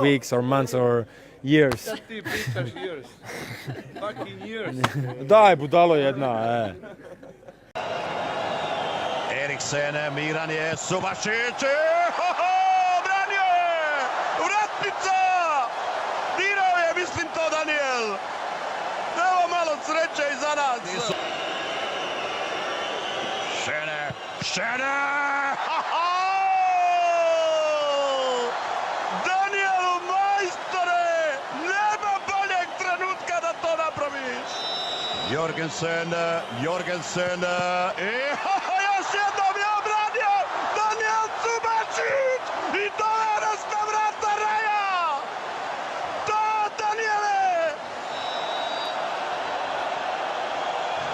weeks or months or years. Šta ti pričaš years? Fucking years. Daj, budalo jedna, Eriksen, miran je, Subašić, branio je, vratnica, dirao je, mislim to Daniel, evo malo sreće i za nas. Šene, Danielu majstore, nema boljeg trenutka da to napraviš. Jorgensen, i još jednom je obranio Daniel Subašić i doveo nas na vrata raja. Da, Daniele!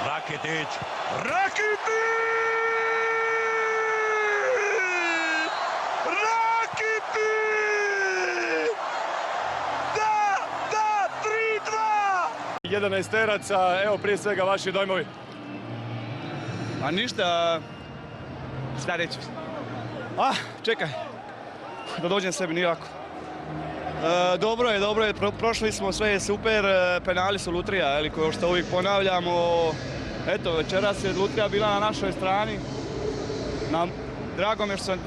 Rakitic! Da, 3-2! 11-teraca, evo prije svega vaši dojmovi. A ništa, šta reći? Čekaj, da dođem sebi, nije lako. Dobro je, prošli smo, sve je super, penali su lutrija, kao što uvijek ponavljamo. Eto, večeras je lutrija bila na našoj strani. Drago mi je što sam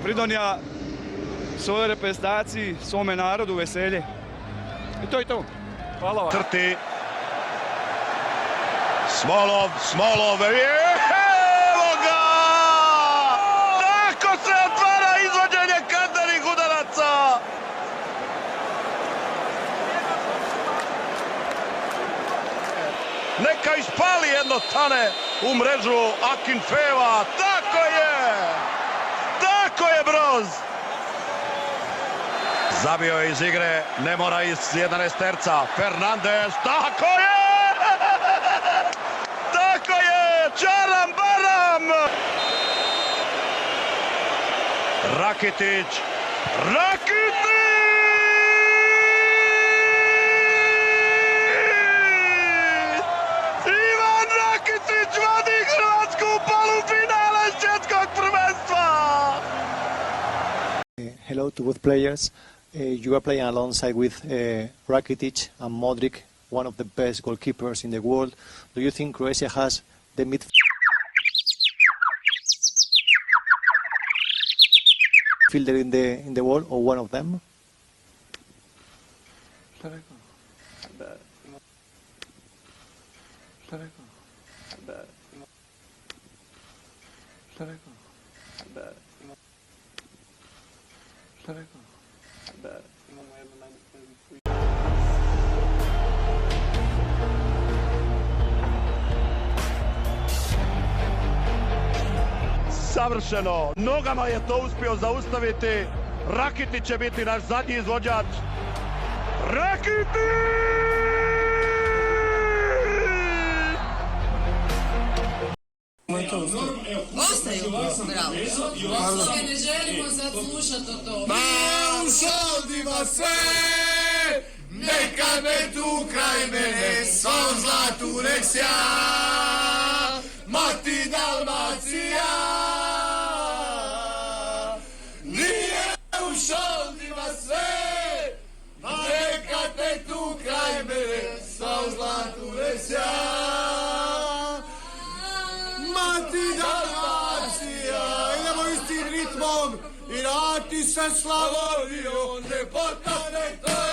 pridonija svojoj reprezentaciji, svome narodu, veselje. I to je to. Hvala vam. Crti. Smolov, evo ga! Tako se otvara izvođenje kaznenih udaraca! Neka ispali jedno tane u mrežu Akinfeva, tako je Broz! Zabio je iz igre, ne mora iz 11-terca, Fernandes, tako je! Čaram baram! Rakitic! Ivan Rakitic vodi Hrvatsku u polufinale svjetskog prvenstva! Hello to both players. You are playing alongside with Rakitic and Modric, one of the best goalkeepers in the world. Do you think Croatia has the midfielder in the world, or one of them? Savršeno, nogama je to uspio zaustaviti. Rakitic će biti naš zadnji izvođač. Rakitic! Ostaju, bravo. Ne želimo sad slušati o tome. Soldiva sve, neka ne tu kraj mene, svom zlatu nek sja, mati Dalmacija. Nije u Soldiva sve, neka te tu kraj mene, svom zlatu nek sja, mati Dalmacija. Idemo istim ritmom i vrati se Slavonijom, ne potane to.